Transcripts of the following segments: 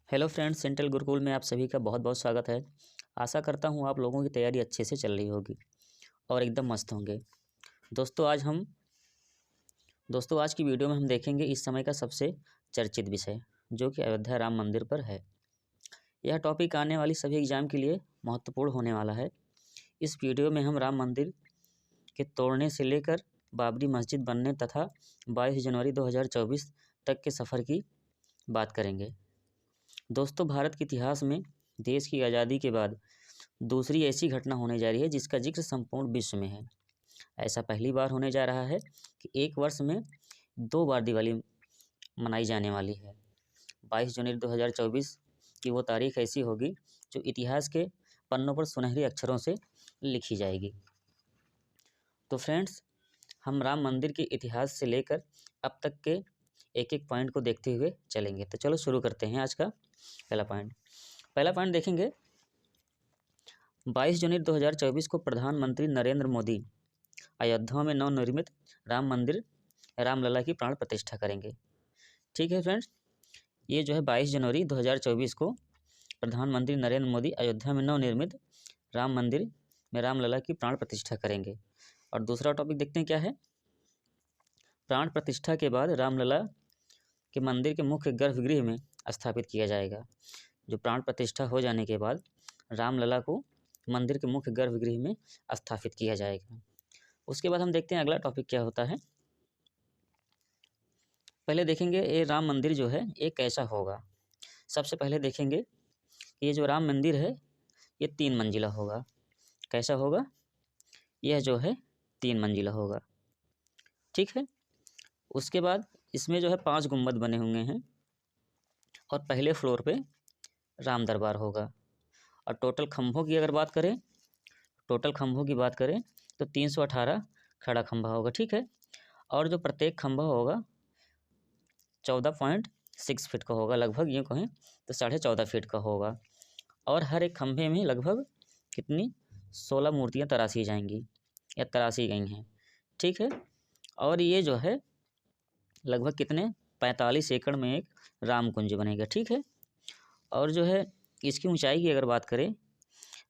Hello friends, central Gurukul में आप सभी का बहुत बहुत स्वागत है। आशा करता हूँ आप लोगों की तैयारी अच्छे से चल रही होगी और एकदम मस्त होंगे। दोस्तों आज की वीडियो में हम देखेंगे इस समय का सबसे चर्चित विषय, जो कि अयोध्या राम मंदिर पर है। यह टॉपिक आने वाली सभी एग्जाम के लिए महत्वपूर्ण होने वाला है। इस वीडियो में हम राम मंदिर के तोड़ने से लेकर बाबरी मस्जिद बनने तथा 22 जनवरी 2024 तक के सफ़र की बात करेंगे। दोस्तों, भारत के इतिहास में देश की आज़ादी के बाद दूसरी ऐसी घटना होने जा रही है जिसका जिक्र संपूर्ण विश्व में है। ऐसा पहली बार होने जा रहा है कि एक वर्ष में 2 बार दिवाली मनाई जाने वाली है। 22 जनवरी 2024 की वो तारीख ऐसी होगी जो इतिहास के पन्नों पर सुनहरे अक्षरों से लिखी जाएगी। तो फ्रेंड्स, हम राम मंदिर के इतिहास से लेकर अब तक के एक एक पॉइंट को देखते हुए चलेंगे। तो चलो शुरू करते हैं आज का पहला पॉइंट देखेंगे। 22 जनवरी 2024 को प्रधानमंत्री नरेंद्र मोदी अयोध्या में नवनिर्मित राम मंदिर रामलला की प्राण प्रतिष्ठा करेंगे। ठीक है फ्रेंड्स, ये जो है 22 जनवरी 2024 को प्रधानमंत्री नरेंद्र मोदी अयोध्या में नवनिर्मित राम मंदिर में रामलला की प्राण प्रतिष्ठा करेंगे। और दूसरा टॉपिक देखते हैं क्या है। प्राण प्रतिष्ठा के बाद रामलला के मंदिर के मुख्य गर्भगृह में स्थापित किया जाएगा। जो प्राण प्रतिष्ठा हो जाने के बाद रामलला को मंदिर के मुख्य गर्भगृह में स्थापित किया जाएगा। उसके बाद हम देखते हैं अगला टॉपिक क्या होता है। पहले देखेंगे ये राम मंदिर जो है ये कैसा होगा। सबसे पहले देखेंगे ये जो राम मंदिर है ये 3 मंजिला होगा। कैसा होगा? यह जो है 3 मंजिला होगा। ठीक है। उसके बाद इसमें जो है 5 गुंबद बने हुए हैं और पहले फ्लोर पे राम दरबार होगा। और टोटल खंभों की अगर बात करें तो 318 खड़ा खंभा होगा। ठीक है। और जो प्रत्येक खंभा होगा 14.6 फीट का होगा, लगभग यूँ कहें तो 14.5 फीट का होगा। और हर एक खंभे में लगभग कितनी 16 मूर्तियाँ तराशी जाएंगी या तराशी गई हैं। ठीक है। और ये जो है लगभग कितने 45 एकड़ में एक राम कुंज बनेगा। ठीक है। और जो है इसकी ऊंचाई की अगर बात करें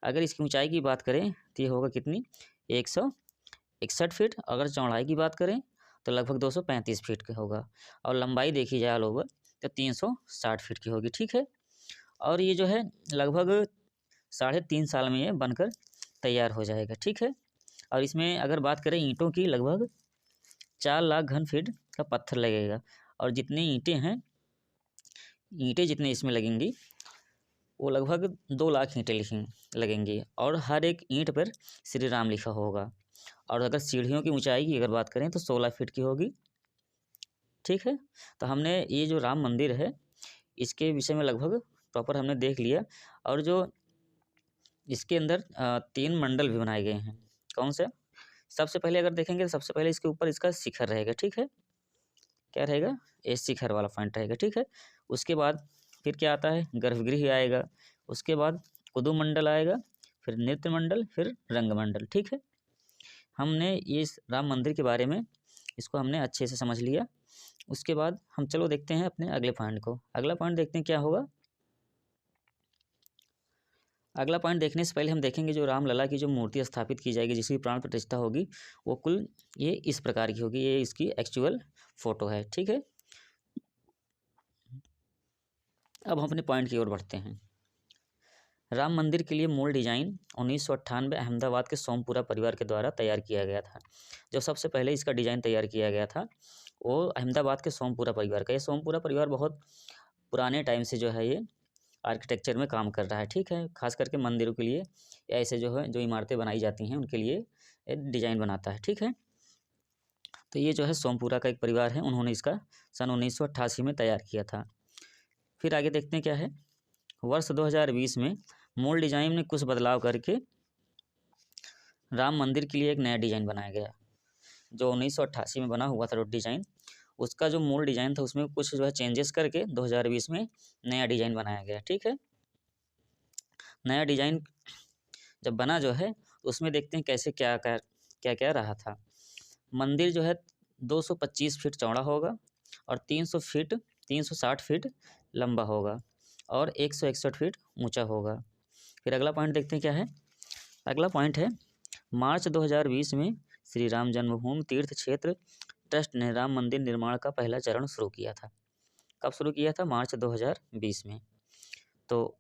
तो ये होगा कितनी 161 फीट। अगर चौड़ाई की बात करें तो लगभग 235 फीट का होगा। और लंबाई देखी जाए ऑल ओवर तो 360 फीट की होगी। ठीक है। और ये जो है लगभग 3.5 साल में ये बनकर तैयार हो जाएगा। ठीक है। और इसमें अगर बात करें ईंटों की, लगभग 4 लाख घन फीट का पत्थर लगेगा। और जितनी ईंटें जितने इसमें लगेंगी वो लगभग 2 लाख ईंटें लगेंगी। और हर एक ईंट पर श्री राम लिखा होगा। और अगर सीढ़ियों की ऊंचाई की अगर बात करें तो 16 फीट की होगी। ठीक है। तो हमने ये जो राम मंदिर है इसके विषय में लगभग प्रॉपर हमने देख लिया। और जो इसके अंदर 3 मंडल भी बनाए गए हैं। कौन से? सबसे पहले अगर देखेंगे तो सबसे पहले इसके ऊपर इसका शिखर रहेगा। ठीक है। क्या रहेगा? ये शिखर वाला पॉइंट रहेगा। ठीक है। उसके बाद फिर क्या आता है? गर्भगृह आएगा। उसके बाद कुदुम मंडल आएगा, फिर नृत्य मंडल, फिर रंग मंडल। ठीक है। हमने इस राम मंदिर के बारे में इसको हमने अच्छे से समझ लिया। उसके बाद हम चलो देखते हैं अपने अगले पॉइंट को। अगला पॉइंट देखते हैं क्या होगा। अगला पॉइंट देखने से पहले हम देखेंगे जो रामलला की जो मूर्ति स्थापित की जाएगी, जिसकी प्राण प्रतिष्ठा होगी, वो कुल ये इस प्रकार की होगी। ये इसकी एक्चुअल फोटो है। ठीक है। अब हम अपने पॉइंट की ओर बढ़ते हैं। राम मंदिर के लिए मूल डिजाइन 1998 अहमदाबाद के सोमपुरा परिवार के द्वारा तैयार किया गया था। जो सबसे पहले इसका डिज़ाइन तैयार किया गया था वो अहमदाबाद के सोमपुरा परिवार का। ये सोमपुरा परिवार बहुत पुराने टाइम से जो है ये आर्किटेक्चर में काम कर रहा है। ठीक है। खास करके मंदिरों के लिए ऐसे जो है जो इमारतें बनाई जाती हैं उनके लिए डिज़ाइन बनाता है। ठीक है। तो ये जो है सोमपुरा का एक परिवार है, उन्होंने इसका सन 1988 में तैयार किया था। फिर आगे देखते हैं क्या है। वर्ष 2020 में मूल डिज़ाइन में कुछ बदलाव करके राम मंदिर के लिए एक नया डिज़ाइन बनाया गया। जो 1988 में बना हुआ था डिज़ाइन, उसका जो मूल डिज़ाइन था उसमें कुछ जो है चेंजेस करके 2020 में नया डिज़ाइन बनाया गया। ठीक है। नया डिज़ाइन जब बना जो है उसमें देखते हैं कैसे क्या क्या रहा था। मंदिर जो है 225 फीट चौड़ा होगा और 360 फीट लंबा होगा। और 161 फीट ऊंचा होगा। फिर अगला पॉइंट देखते हैं क्या है। अगला पॉइंट है मार्च 2020 में श्री राम जन्मभूमि तीर्थ क्षेत्र ट्रस्ट ने राम मंदिर निर्माण का पहला चरण शुरू किया था। कब शुरू किया था? मार्च 2020 में। तो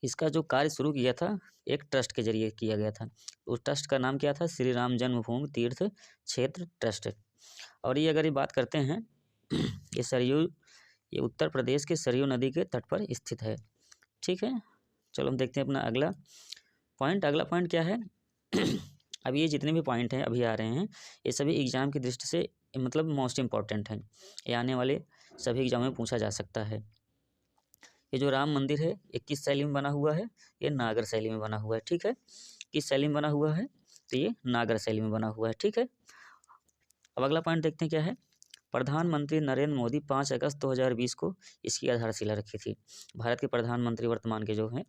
इसका जो कार्य शुरू किया था एक ट्रस्ट के जरिए किया गया था। उस ट्रस्ट का नाम क्या था? श्री राम जन्मभूमि तीर्थ क्षेत्र ट्रस्ट। और ये अगर ये बात करते हैं ये उत्तर प्रदेश के सरयू नदी के तट पर स्थित है। ठीक है, चलो हम देखते हैं अपना अगला पॉइंट। अगला पॉइंट क्या है अब ये जितने भी पॉइंट हैं अभी आ रहे हैं ये सभी एग्जाम की दृष्टि से मतलब मोस्ट इम्पॉर्टेंट हैं। ये आने वाले सभी एग्जाम में पूछा जा सकता है। ये जो राम मंदिर है ये किस शैली में बना हुआ है? ये नागर शैली में बना हुआ है। ठीक है, किस शैली में बना हुआ है? तो ये नागर शैली में बना हुआ है। ठीक है, अब अगला पॉइंट देखते हैं क्या है। प्रधानमंत्री नरेंद्र मोदी 5 अगस्त 2020 को इसकी आधारशिला रखी थी। भारत के प्रधानमंत्री वर्तमान के जो हैं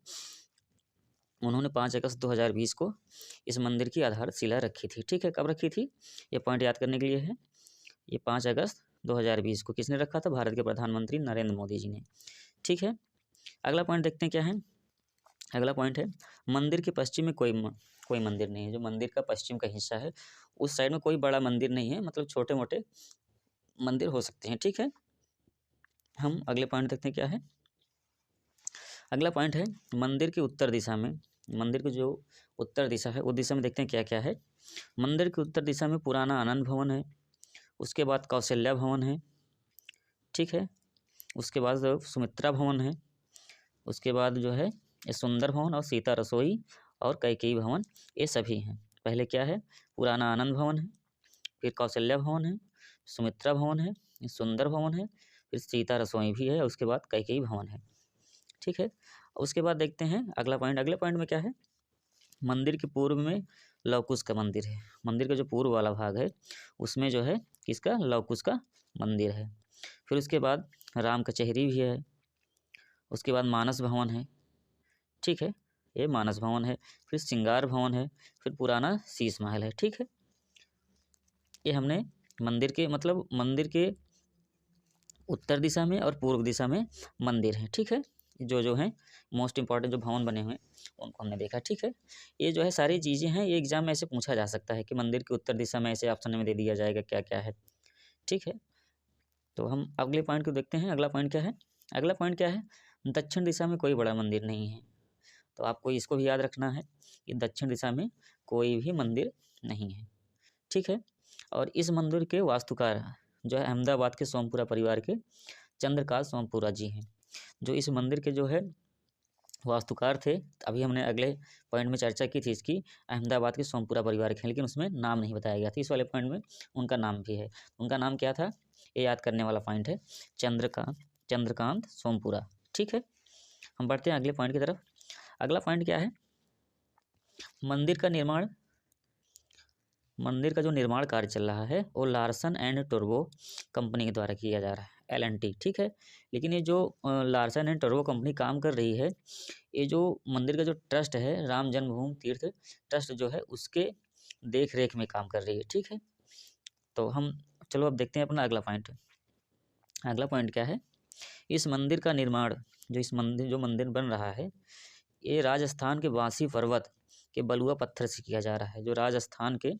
उन्होंने 5 अगस्त 2020 को इस मंदिर की आधारशिला रखी थी। ठीक है, कब रखी थी? ये पॉइंट याद करने के लिए है। ये 5 अगस्त 2020 को किसने रखा था? भारत के प्रधानमंत्री नरेंद्र मोदी जी ने। ठीक है, अगला पॉइंट देखते हैं क्या है। अगला पॉइंट है मंदिर के पश्चिम में कोई मंदिर नहीं है। जो मंदिर का पश्चिम का हिस्सा है उस साइड में कोई बड़ा मंदिर नहीं है, मतलब छोटे मोटे मंदिर हो सकते हैं। ठीक है, हम अगले पॉइंट देखते हैं क्या है। अगला पॉइंट है मंदिर की उत्तर दिशा में, मंदिर की जो उत्तर दिशा है उस दिशा में देखते हैं क्या क्या है। मंदिर की उत्तर दिशा में पुराना आनंद भवन है, उसके बाद कौशल्या भवन है। ठीक है, उसके बाद सुमित्रा भवन है, उसके बाद जो है ये सुंदर भवन और सीता रसोई और कैकेयी भवन, ये सभी हैं। पहले क्या है? पुराना आनंद भवन है, फिर कौशल्या भवन है, सुमित्रा भवन है, सुंदर भवन है, फिर सीता रसोई भी है, उसके बाद कैकेयी भवन है। ठीक है, उसके बाद देखते हैं अगला पॉइंट। अगले पॉइंट में क्या है? मंदिर के पूर्व में लवकुश का मंदिर है। मंदिर का जो पूर्व वाला भाग है उसमें जो है किसका? लवकुश का मंदिर है। फिर उसके बाद राम कचहरी भी है, उसके बाद मानस भवन है। ठीक है, ये मानस भवन है, फिर श्रृंगार भवन है, फिर पुराना शीश महल है। ठीक है, ये हमने मंदिर के मतलब मंदिर के उत्तर दिशा में और पूर्व दिशा में मंदिर हैं। ठीक है, जो हैं मोस्ट इंपॉर्टेंट जो भवन बने हुए हैं उनको हमने देखा। ठीक है, ये जो है सारी चीज़ें हैं, ये एग्जाम में ऐसे पूछा जा सकता है कि मंदिर के उत्तर दिशा में ऐसे ऑप्शन में दे दिया जाएगा क्या क्या है। ठीक है, तो हम अगले पॉइंट को देखते हैं। अगला पॉइंट क्या है? अगला पॉइंट क्या है? दक्षिण दिशा में कोई बड़ा मंदिर नहीं है। तो आपको इसको भी याद रखना है कि दक्षिण दिशा में कोई भी मंदिर नहीं है। ठीक है, और इस मंदिर के वास्तुकार जो है अहमदाबाद के सोमपुरा परिवार के चंद्रकांत सोमपुरा जी हैं, जो इस मंदिर के जो है वास्तुकार थे। अभी हमने अगले पॉइंट में चर्चा की थी इसकी, अहमदाबाद के सोमपुरा परिवार के, लेकिन उसमें नाम नहीं बताया गया था। इस वाले पॉइंट में उनका नाम भी है। उनका नाम क्या था? ये याद करने वाला पॉइंट है, चंद्रकांत सोमपुरा। ठीक है, हम बढ़ते हैं अगले पॉइंट की तरफ। अगला पॉइंट क्या है? मंदिर का जो निर्माण कार्य चल रहा है वो लार्सन एंड टुर्बो कंपनी के द्वारा किया जा रहा है, LNT। ठीक है, लेकिन ये जो लार्सन एंड टुर्बो कंपनी काम कर रही है, ये जो मंदिर का जो ट्रस्ट है राम जन्मभूमि तीर्थ ट्रस्ट जो है उसके देख रेख में काम कर रही है। ठीक है, तो हम चलो अब देखते हैं अपना अगला पॉइंट। अगला पॉइंट क्या है? इस मंदिर का निर्माण जो मंदिर बन रहा है ये राजस्थान के वासी पर्वत के बलुआ पत्थर से किया जा रहा है। जो राजस्थान के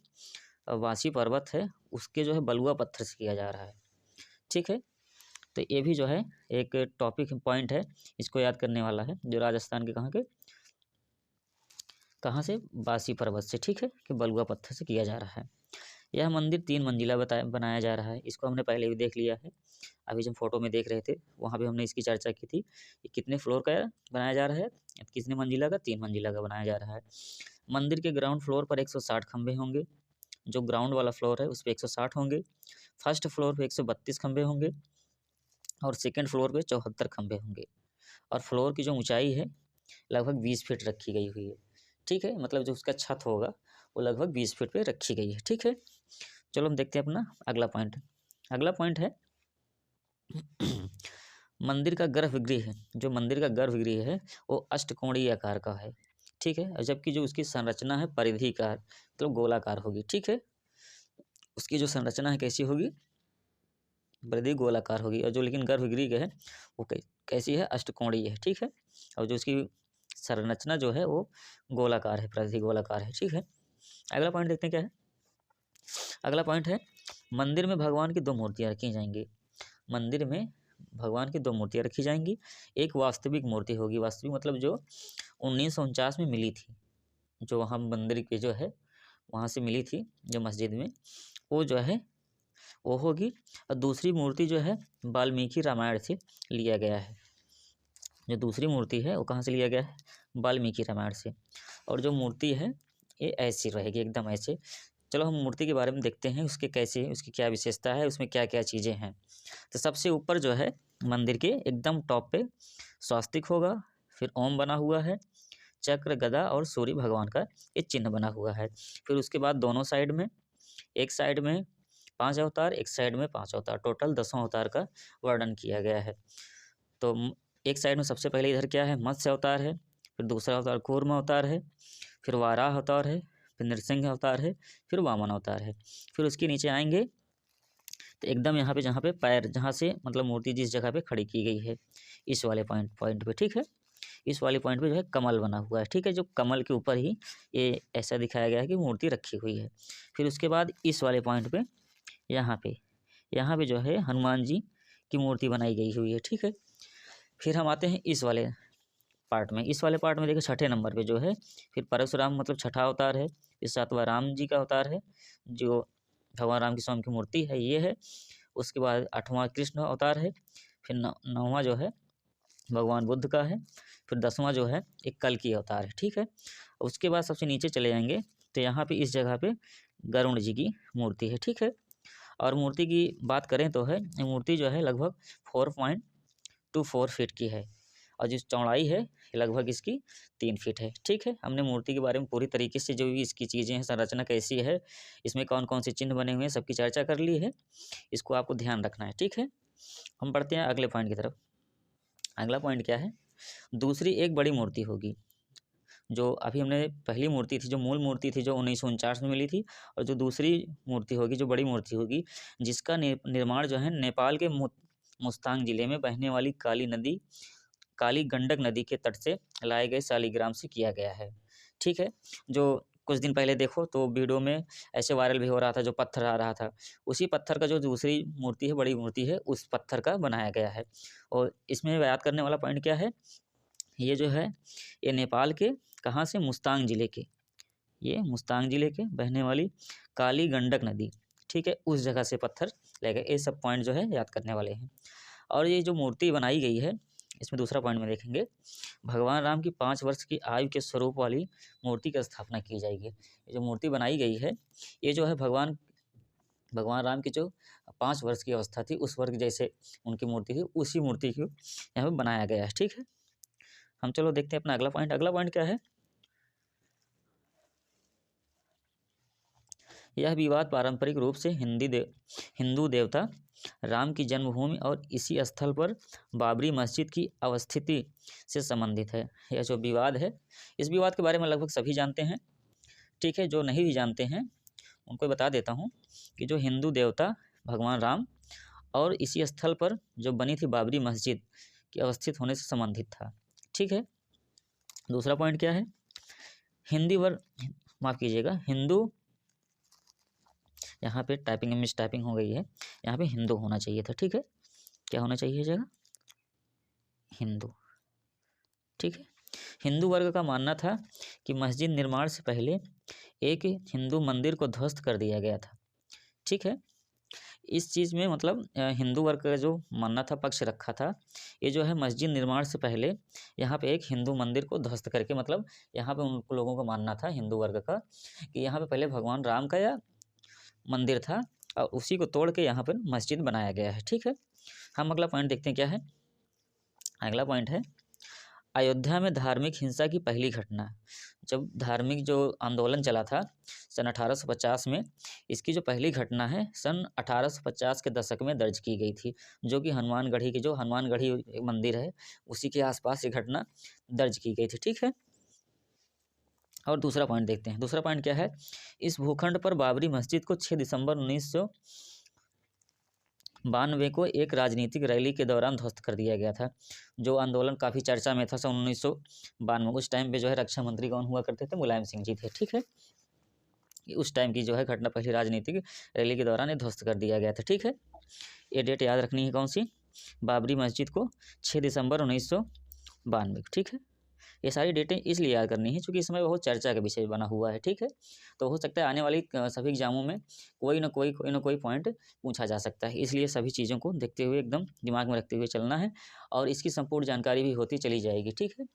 वासी पर्वत है उसके जो है बलुआ पत्थर से किया जा रहा है। ठीक है, तो ये भी जो है एक टॉपिक पॉइंट है, इसको याद करने वाला है। जो राजस्थान के कहाँ से? वासी पर्वत से। ठीक है, कि बलुआ पत्थर से किया जा रहा है। यह मंदिर 3 मंजिला बनाया जा रहा है। इसको हमने पहले भी देख लिया है, अभी जब फोटो में देख रहे थे वहाँ भी हमने इसकी चर्चा की थी। ये कितने फ्लोर का बनाया जा रहा है? कितने मंजिला का? 3 मंजिला का बनाया जा रहा है। मंदिर के ग्राउंड फ्लोर पर 160 खंभे होंगे। जो ग्राउंड वाला फ्लोर है उस पर 160 होंगे। फर्स्ट फ्लोर पे 132 खंभे होंगे और सेकंड फ्लोर पे 74 खंभे होंगे। और फ्लोर की जो ऊंचाई है लगभग 20 फीट रखी गई हुई है। ठीक है, मतलब जो उसका छत होगा वो लगभग 20 फीट पे रखी गई है। ठीक है, चलो हम देखते हैं अपना अगला पॉइंट। अगला पॉइंट है मंदिर का गर्भगृह है। जो मंदिर का गर्भगृह है वो अष्टकोणीय आकार का है। ठीक है, जबकि जो उसकी संरचना है परिधिकार मतलब गोलाकार होगी। ठीक है, उसकी जो संरचना है कैसी होगी? वृद्धि गोलाकार होगी, और जो लेकिन गर्भगृह है वो कैसी है, अष्टकोणीय है, ठीक है। और जो उसकी संरचना जो है वो गोलाकार है, वृद्धि गोलाकार है, ठीक है। अगला पॉइंट देखते हैं क्या है। अगला पॉइंट है, मंदिर में भगवान की 2 मूर्तियाँ रखी जाएंगी। मंदिर में भगवान की 2 मूर्तियाँ रखी जाएंगी। एक वास्तविक मूर्ति होगी, वास्तविक मतलब जो 1949 में मिली थी, जो वहाँ मंदिर के जो है वहाँ से मिली थी जो मस्जिद में, वो जो है वो होगी। और दूसरी मूर्ति जो है वाल्मीकि रामायण से लिया गया है। जो दूसरी मूर्ति है वो कहाँ से लिया गया है, वाल्मीकि रामायण से। और जो मूर्ति है ये ऐसी रहेगी, एकदम ऐसे। चलो हम मूर्ति के बारे में देखते हैं, उसके कैसे, उसकी क्या विशेषता है, उसमें क्या क्या चीज़ें हैं। तो सबसे ऊपर जो है मंदिर के एकदम टॉप पे स्वास्तिक होगा, फिर ओम बना हुआ है, चक्र गदा और सूर्य भगवान का एक चिन्ह बना हुआ है। फिर उसके बाद दोनों साइड में, एक साइड में 5 अवतार, एक साइड में 5 अवतार, टोटल 10 अवतार का वर्णन किया गया है। तो एक साइड में सबसे पहले इधर क्या है, मत्स्य अवतार है, फिर दूसरा अवतार कूर्म अवतार है, फिर वाराह अवतार है, फिर नृसिंह अवतार है, फिर वामन अवतार है। फिर उसके नीचे आएंगे तो एकदम यहाँ पे जहाँ पे पैर, जहाँ से मतलब मूर्ति जिस जगह पे खड़ी की गई है, इस वाले पॉइंट पे, ठीक है। इस वाले पॉइंट पे जो है कमल बना हुआ है, ठीक है। जो कमल के ऊपर ही ये ऐसा दिखाया गया है कि मूर्ति रखी हुई है। फिर उसके बाद इस वाले पॉइंट पे यहाँ पे जो है हनुमान जी की मूर्ति बनाई गई हुई है, ठीक है। फिर हम आते हैं इस वाले पार्ट में। इस वाले पार्ट में देखिए 6ठे नंबर पे जो है फिर परशुराम मतलब 6ठा अवतार है। फिर 7वां राम जी का अवतार है, जो भगवान राम की स्वयं की मूर्ति है, ये है। उसके बाद 8वां कृष्ण अवतार है। फिर 9वां जो है भगवान बुद्ध का है। फिर 10वां जो है एक कल की अवतार है, ठीक है। उसके बाद सबसे नीचे चले जाएंगे तो यहाँ पे इस जगह पे गरुड़ जी की मूर्ति है, ठीक है। और मूर्ति की बात करें तो है ये मूर्ति जो है लगभग 4.24 फीट की है, और जिस चौड़ाई है ये लगभग इसकी 3 फीट है, ठीक है। हमने मूर्ति के बारे में पूरी तरीके से जो भी इसकी चीज़ें हैं, संरचना कैसी है, इसमें कौन कौन से चिन्ह बने हुए हैं, सबकी चर्चा कर ली है। इसको आपको ध्यान रखना है, ठीक है। हम बढ़ते हैं अगले पॉइंट की तरफ। अगला पॉइंट क्या है, दूसरी एक बड़ी मूर्ति होगी। जो अभी हमने पहली मूर्ति थी, जो मूल मूर्ति थी, जो 1949 में मिली थी, और जो दूसरी मूर्ति होगी, जो बड़ी मूर्ति होगी, जिसका निर्माण जो है नेपाल के मुस्तांग जिले में बहने वाली काली गंडक नदी के तट से लाए गए शालिग्राम से किया गया है, ठीक है। जो कुछ दिन पहले देखो तो वीडियो में ऐसे वायरल भी हो रहा था, जो पत्थर आ रहा था, उसी पत्थर का जो दूसरी मूर्ति है, बड़ी मूर्ति है, उस पत्थर का बनाया गया है। और इसमें याद करने वाला पॉइंट क्या है, ये जो है ये नेपाल के कहाँ से, मुस्तांग जिले के, ये मुस्तांग जिले के बहने वाली काली गंडक नदी, ठीक है, उस जगह से पत्थर ले गए। ये सब पॉइंट जो है याद करने वाले हैं। और ये जो मूर्ति बनाई गई है, इसमें दूसरा पॉइंट में देखेंगे, भगवान राम की 5 वर्ष की आयु के स्वरूप वाली मूर्ति की स्थापना की जाएगी। ये जो मूर्ति बनाई गई है, ये जो है भगवान राम की जो 5 वर्ष की अवस्था थी, उस वर्ग जैसे उनकी मूर्ति थी, उसी मूर्ति को यहाँ पे बनाया गया है, ठीक है। हम चलो देखते हैं अपना अगला पॉइंट। अगला पॉइंट क्या है, यह विवाद पारंपरिक रूप से हिंदू देवता राम की जन्मभूमि और इसी स्थल पर बाबरी मस्जिद की अवस्थिति से संबंधित है। यह जो विवाद है, इस विवाद के बारे में लगभग सभी जानते हैं, ठीक है। जो नहीं भी जानते हैं उनको बता देता हूँ कि जो हिंदू देवता भगवान राम और इसी स्थल पर जो बनी थी बाबरी मस्जिद की अवस्थित होने से संबंधित था, ठीक है। दूसरा पॉइंट क्या है, हिंदू, यहाँ पे टाइपिंग में मिस टाइपिंग हो गई है, यहाँ पे हिंदू होना चाहिए था, ठीक है। क्या होना चाहिए जगह, हिंदू, ठीक है। हिंदू वर्ग का मानना था कि मस्जिद निर्माण से पहले एक हिंदू मंदिर को ध्वस्त कर दिया गया था, ठीक है। इस चीज़ में मतलब हिंदू वर्ग का जो मानना था, पक्ष रखा था, ये जो है मस्जिद निर्माण से पहले यहाँ पे एक हिंदू मंदिर को ध्वस्त करके, मतलब यहाँ पे उन लोगों का मानना था हिंदू वर्ग का कि यहाँ पे पहले भगवान राम का या मंदिर था और उसी को तोड़ के यहाँ पर मस्जिद बनाया गया है, ठीक है। हम अगला पॉइंट देखते हैं क्या है। अगला पॉइंट है, अयोध्या में धार्मिक हिंसा की पहली घटना। जब धार्मिक जो आंदोलन चला था सन 1850 में, इसकी जो पहली घटना है सन 1850 के दशक में दर्ज की गई थी, जो कि हनुमानगढ़ी की जो हनुमानगढ़ी मंदिर है उसी के आसपास ये घटना दर्ज की गई थी, ठीक है। और दूसरा पॉइंट देखते हैं। दूसरा पॉइंट क्या है, इस भूखंड पर बाबरी मस्जिद को 6 दिसंबर 92 को एक राजनीतिक रैली के दौरान ध्वस्त कर दिया गया था। जो आंदोलन काफ़ी चर्चा में था सन 1992, उस टाइम पे जो है रक्षा मंत्री कौन हुआ करते थे? मुलायम सिंह जी थे। ठीक है, उस टाइम की जो है घटना, पहली राजनीतिक रैली के दौरान ये ध्वस्त कर दिया गया था। ठीक है, ये डेट याद रखनी है कौन सी? बाबरी मस्जिद को 6 दिसंबर 1992। ठीक है, ये सारी डेटें इसलिए याद करनी है क्योंकि इस समय बहुत चर्चा का विषय बना हुआ है। ठीक है, तो हो सकता है आने वाली सभी एग्जामों में कोई ना कोई पॉइंट पूछा जा सकता है, इसलिए सभी चीज़ों को देखते हुए एकदम दिमाग में रखते हुए चलना है और इसकी संपूर्ण जानकारी भी होती चली जाएगी। ठीक है,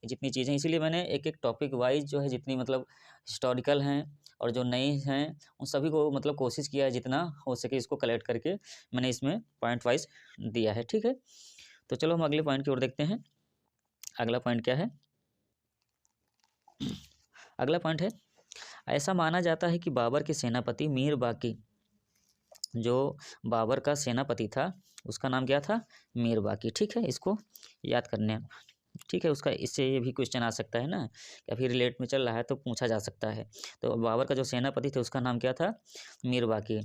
जितनी चीज़ें, इसीलिए मैंने एक एक टॉपिक वाइज जो है जितनी मतलब हिस्टोरिकल हैं और जो नई हैं उन सभी को मतलब कोशिश किया है जितना हो सके इसको कलेक्ट करके मैंने इसमें पॉइंट वाइज दिया है। ठीक है, तो चलो हम अगले पॉइंट की ओर देखते हैं। अगला पॉइंट क्या है? अगला पॉइंट है, ऐसा माना जाता है कि बाबर के सेनापति मीर बाकी, जो बाबर का सेनापति था उसका नाम क्या था? मीर बाकी। ठीक है, इसको याद करने। ठीक है, उसका इससे ये भी क्वेश्चन आ सकता है ना, या फिर रिलेट में चल रहा है तो पूछा जा सकता है। तो बाबर का जो सेनापति थे उसका नाम क्या था? मीर बाकी।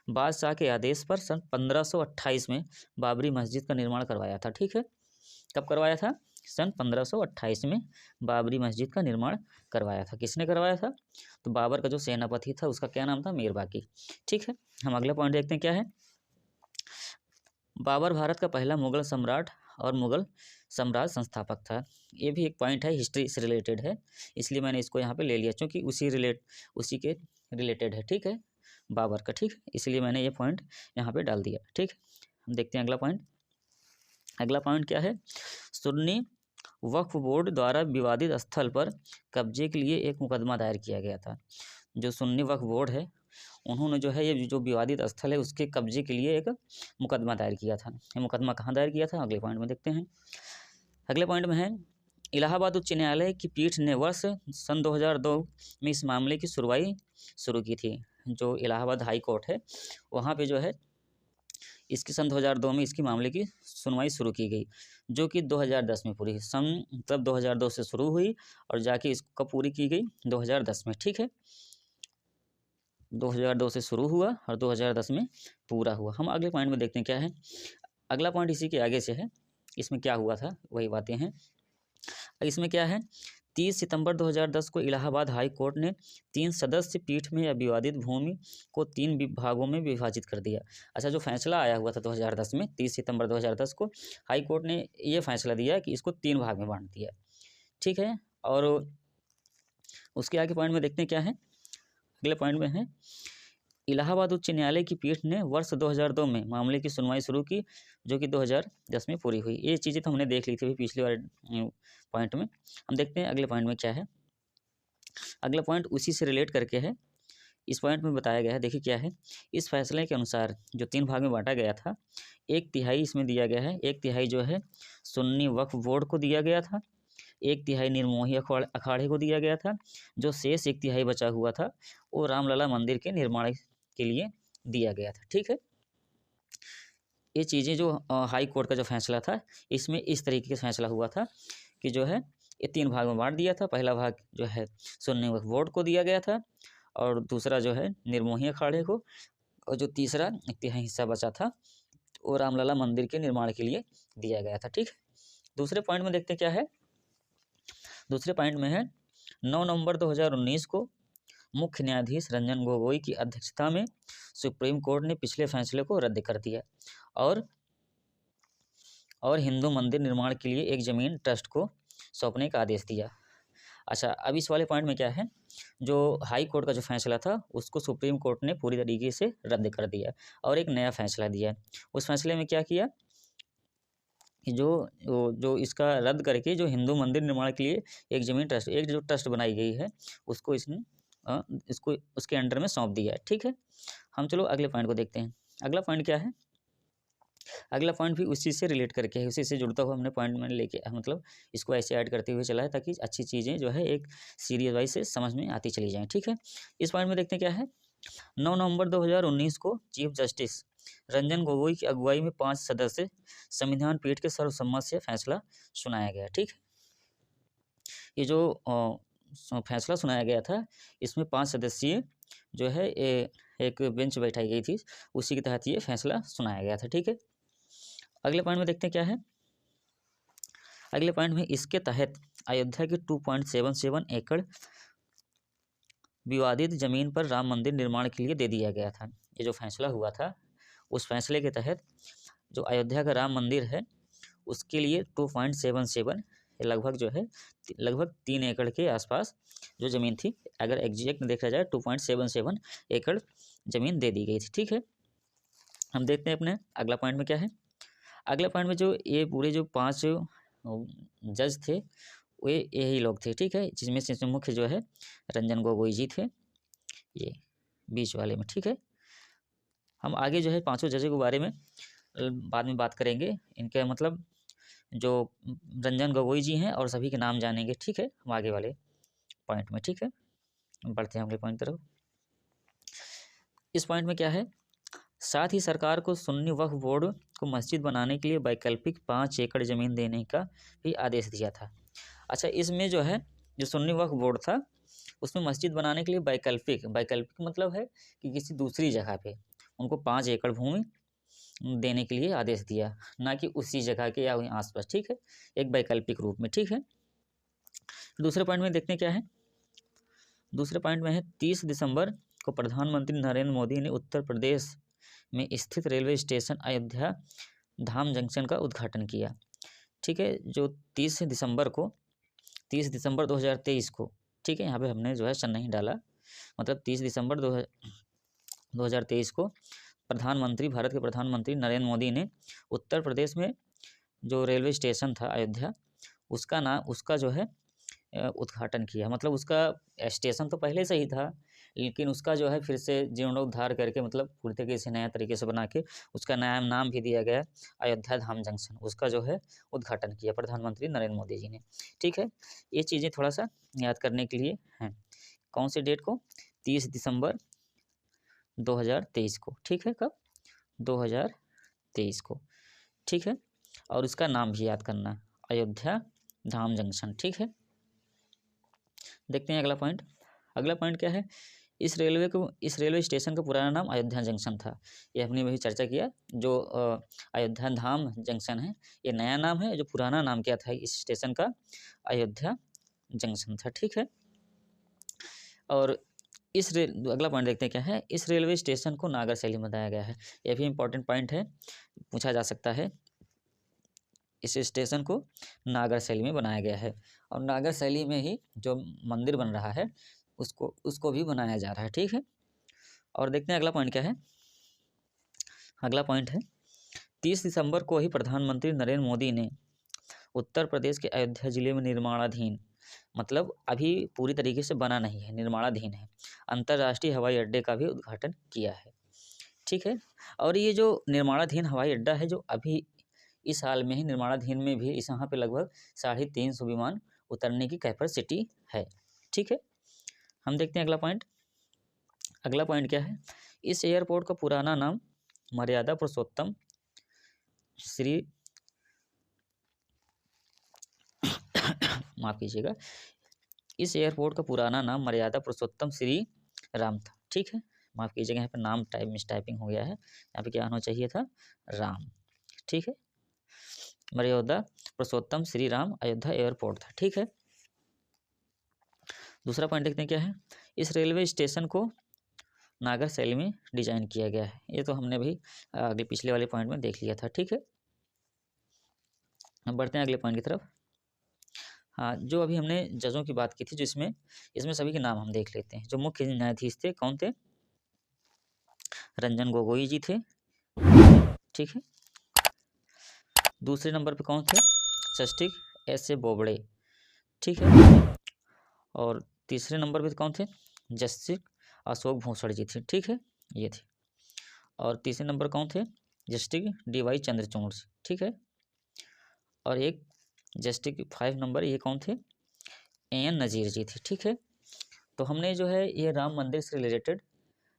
बादशाह के आदेश पर सन 1528 में बाबरी मस्जिद का निर्माण करवाया था। ठीक है, कब करवाया था? सन 1528 में बाबरी मस्जिद का निर्माण करवाया था। किसने करवाया था? तो बाबर का जो सेनापति था उसका क्या नाम था? मीर बाकी। ठीक है, हम अगला पॉइंट देखते हैं क्या है। बाबर भारत का पहला मुगल सम्राट और मुगल सम्राट संस्थापक था। ये भी एक पॉइंट है, हिस्ट्री से रिलेटेड है, इसलिए मैंने इसको यहाँ पे ले लिया क्योंकि उसी के रिलेटेड है। ठीक है, बाबर का। ठीक, इसलिए मैंने ये पॉइंट यहाँ पे डाल दिया। ठीक, हम देखते हैं अगला पॉइंट। अगला पॉइंट क्या है? सुन्नी वक्फ बोर्ड द्वारा विवादित स्थल पर कब्जे के लिए एक मुकदमा दायर किया गया था। जो सुन्नी वक्फ बोर्ड है उन्होंने जो है ये जो विवादित स्थल है उसके कब्जे के लिए एक मुकदमा दायर किया था। ये मुकदमा कहाँ दायर किया था? अगले पॉइंट में देखते हैं। अगले पॉइंट में है, इलाहाबाद उच्च न्यायालय की पीठ ने वर्ष सन 2002 में इस मामले की सुनवाई शुरू की थी। जो इलाहाबाद हाई कोर्ट है वहाँ पे जो है इसकी सन 2002 में इसकी मामले की सुनवाई शुरू की गई, जो कि 2010 में पूरी हुई। सन मतलब 2002 से शुरू हुई और जाके इसको पूरी की गई 2010 में। ठीक है, 2002 से शुरू हुआ और 2010 में पूरा हुआ। हम अगले पॉइंट में देखते हैं क्या है। अगला पॉइंट इसी के आगे से है, इसमें क्या हुआ था वही बातें हैं। इसमें क्या है, 30 सितंबर 2010 को इलाहाबाद हाई कोर्ट ने 3 सदस्य पीठ में विवादित भूमि को 3 भागों में विभाजित कर दिया। अच्छा, जो फैसला आया हुआ था 2010 में, 30 सितंबर 2010 को हाई कोर्ट ने ये फैसला दिया कि इसको 3 भाग में बांट दिया। ठीक है, और उसके आगे पॉइंट में देखते हैं क्या है। अगले पॉइंट में है, इलाहाबाद उच्च न्यायालय की पीठ ने वर्ष 2002 में मामले की सुनवाई शुरू की, जो कि 2010 में पूरी हुई। ये चीज़ें तो हमने देख ली थी पिछली बार पॉइंट में। हम देखते हैं अगले पॉइंट में क्या है। अगला पॉइंट उसी से रिलेट करके है, इस पॉइंट में बताया गया है। देखिए क्या है, इस फैसले के अनुसार जो 3 भाग में बांटा गया था, 1/3 इसमें दिया गया है, 1/3 जो है सुन्नी वक्फ बोर्ड को दिया गया था, 1/3 निर्मोही अखाड़े को दिया गया था, जो शेष 1/3 बचा हुआ था वो रामलला मंदिर के निर्माण के लिए दिया गया था। ठीक है, ये चीज़ें जो हाई कोर्ट का जो फैसला था इसमें इस तरीके से फैसला हुआ था कि जो है ये 3 भाग में बांट दिया था। पहला भाग जो है सुन्नी वक्फ बोर्ड को दिया गया था और दूसरा जो है निर्मोही अखाड़े को, और जो तीसरा 1/3 हिस्सा बचा था वो रामलला मंदिर के निर्माण के लिए दिया गया था। ठीक, दूसरे पॉइंट में देखते क्या है। दूसरे पॉइंट में है, 9 नवंबर 2019 को मुख्य न्यायाधीश रंजन गोगोई की अध्यक्षता में सुप्रीम कोर्ट ने पिछले फैसले को रद्द कर दिया और हिंदू मंदिर निर्माण के लिए एक ज़मीन ट्रस्ट को सौंपने का आदेश दिया। अच्छा, अब इस वाले पॉइंट में क्या है, जो हाई कोर्ट का जो फैसला था उसको सुप्रीम कोर्ट ने पूरी तरीके से रद्द कर दिया और एक नया फैसला दिया। उस फैसले में क्या किया कि जो इसका रद्द करके जो हिंदू मंदिर निर्माण के लिए एक ज़मीन ट्रस्ट, एक जो ट्रस्ट बनाई गई है उसको इसको उसके अंडर में सौंप दिया है। ठीक है, हम चलो अगले पॉइंट को देखते हैं। अगला पॉइंट क्या है, अगला पॉइंट भी उसी से रिलेट करके है, उसी से जुड़ता हुआ हमने पॉइंट में लेके मतलब इसको ऐसे ऐड करते हुए चला है ताकि अच्छी चीज़ें जो है एक सीरीज वाइज से समझ में आती चली जाएँ। ठीक है, इस पॉइंट में देखते हैं क्या है। 9 नवंबर 2019 को चीफ जस्टिस रंजन गोगोई की अगुवाई में 5 सदस्य संविधान पीठ के सर्वसम्मत से फैसला सुनाया गया। ठीक, ये जो फैसला सुनाया गया था इसमें 5 सदस्यीय जो है ये एक बेंच बैठाई गई थी, उसी के तहत ये फैसला सुनाया गया था। ठीक है, अगले पॉइंट में देखते हैं क्या है। अगले पॉइंट में इसके तहत अयोध्या के 2.77 एकड़ विवादित जमीन पर राम मंदिर निर्माण के लिए दे दिया गया था। ये जो फैसला हुआ था, उस फैसले के तहत जो अयोध्या का राम मंदिर है उसके लिए 2.77 लगभग जो है लगभग 3 एकड़ के आसपास जो ज़मीन थी, अगर एग्जैक्ट देखा जाए 2.77 एकड़ ज़मीन दे दी गई थी। ठीक है, हम देखते हैं अपने अगला पॉइंट में क्या है। अगला पॉइंट में जो ये पूरे जो 5 जज थे वे यही लोग थे। ठीक है, जिसमें से मुख्य जो है रंजन गोगोई जी थे, ये बीच वाले में। ठीक है, हम आगे जो है 5 जजों के बारे में बाद में बात करेंगे, इनके मतलब जो रंजन गोगोई जी हैं और सभी के नाम जानेंगे। ठीक है, हम आगे वाले पॉइंट में। ठीक है, बढ़ते हैं अगले पॉइंट तरफ। इस पॉइंट में क्या है, साथ ही सरकार को सुन्नी वक्फ बोर्ड को मस्जिद बनाने के लिए वैकल्पिक 5 एकड़ ज़मीन देने का भी आदेश दिया था। अच्छा, इसमें जो है जो सुन्नी वक्फ बोर्ड था उसमें मस्जिद बनाने के लिए वैकल्पिक मतलब है कि किसी दूसरी जगह पे उनको 5 एकड़ भूमि देने के लिए आदेश दिया, ना कि उसी जगह के या वहीं आसपास। ठीक है, एक वैकल्पिक रूप में। ठीक है, दूसरे पॉइंट में देखते हैं क्या है। दूसरे पॉइंट में है 30 दिसंबर को प्रधानमंत्री नरेंद्र मोदी ने उत्तर प्रदेश में स्थित रेलवे स्टेशन अयोध्या धाम जंक्शन का उद्घाटन किया। ठीक है, जो 30 दिसंबर 2023 को, ठीक है, यहाँ पे हमने जो है सन नहीं डाला, मतलब 30 दिसंबर 2023 को भारत के प्रधानमंत्री नरेंद्र मोदी ने उत्तर प्रदेश में जो रेलवे स्टेशन था अयोध्या, उसका जो है उद्घाटन किया। मतलब उसका स्टेशन तो पहले से ही था, लेकिन उसका जो है फिर से जीर्णोद्धार करके, मतलब पूरी तरीके से नया तरीके से बना के उसका नया नाम भी दिया गया अयोध्या धाम जंक्शन। उसका जो है उद्घाटन किया प्रधानमंत्री नरेंद्र मोदी जी ने। ठीक है, ये चीज़ें थोड़ा सा याद करने के लिए हैं। कौन से डेट को? 30 दिसंबर 2023 को। ठीक है, कब? 2023 को। ठीक है, और उसका नाम भी याद करना, अयोध्या धाम जंक्शन। ठीक है, देखते हैं अगला पॉइंट। अगला पॉइंट क्या है, इस रेलवे स्टेशन का पुराना नाम अयोध्या जंक्शन था। ये हमने वही चर्चा किया, जो अयोध्या धाम जंक्शन है ये नया नाम है, जो पुराना नाम क्या था इस स्टेशन का, अयोध्या जंक्शन था। ठीक है, और अगला पॉइंट देखते हैं क्या है। इस रेलवे स्टेशन को नागर शैली में बताया गया है। यह भी इम्पोर्टेंट पॉइंट है, पूछा जा सकता है। इस स्टेशन को नागर शैली में बनाया गया है, और नागर शैली में ही जो मंदिर बन रहा है उसको भी बनाया जा रहा है। ठीक है, और देखते हैं अगला पॉइंट क्या है। अगला पॉइंट है 30 दिसंबर को ही प्रधानमंत्री नरेंद्र मोदी ने उत्तर प्रदेश के अयोध्या जिले में निर्माणाधीन, मतलब अभी पूरी तरीके से बना नहीं है, निर्माणाधीन है, अंतर्राष्ट्रीय हवाई अड्डे का भी उद्घाटन किया है। ठीक है, और ये जो निर्माणाधीन हवाई अड्डा है, जो अभी इस साल में ही निर्माणाधीन में भी इस यहाँ पे लगभग 350 विमान उतरने की कैपेसिटी है। ठीक है, हम देखते हैं अगला पॉइंट। अगला पॉइंट क्या है, इस एयरपोर्ट का पुराना नाम मर्यादा पुरुषोत्तम श्री माफ़ कीजिएगा, इस एयरपोर्ट का पुराना नाम मर्यादा पुरुषोत्तम श्री राम था। ठीक है, माफ़ कीजिएगा, यहाँ पे नाम मिसटाइपिंग हो गया है, यहाँ पे क्या होना चाहिए था, राम। ठीक है, मर्यादा पुरुषोत्तम श्री राम अयोध्या एयरपोर्ट था। ठीक है, दूसरा पॉइंट देखते हैं क्या है, इस रेलवे स्टेशन को नागर शैली में डिजाइन किया गया है। ये तो हमने भी अगले पिछले वाले पॉइंट में देख लिया था। ठीक है, हम बढ़ते हैं अगले पॉइंट की तरफ। हाँ, जो अभी हमने जजों की बात की थी, जो इसमें सभी के नाम हम देख लेते हैं। जो मुख्य न्यायाधीश थे कौन थे, रंजन गोगोई जी थे। ठीक है, दूसरे नंबर पे कौन थे, जस्टिस S.A. बोबड़े। ठीक है, और तीसरे नंबर पे कौन थे, जस्टिस अशोक भूषण जी थे। ठीक है, ये थे। और तीसरे नंबर कौन थे, जस्टिस D.Y. चंद्रचूड़। ठीक है, और एक जस्टिस 5 नंबर ये कौन थे, A.N. नज़ीर जी थे। ठीक है, तो हमने जो है ये राम मंदिर से रिलेटेड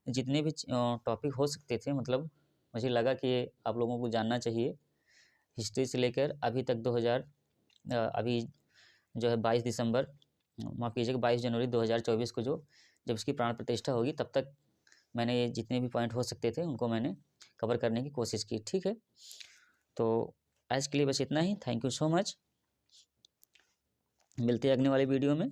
जितने भी टॉपिक हो सकते थे, मतलब मुझे लगा कि आप लोगों को जानना चाहिए, हिस्ट्री से लेकर अभी तक 2000 अभी जो है 22 दिसंबर, माफ़ कीजिएगा 22 जनवरी 2024 को जब इसकी प्राण प्रतिष्ठा होगी, तब तक मैंने ये जितने भी पॉइंट हो सकते थे उनको मैंने कवर करने की कोशिश की। ठीक है, तो आज के लिए बस इतना ही। Thank you so much. मिलते हैं अगले वाले वीडियो में।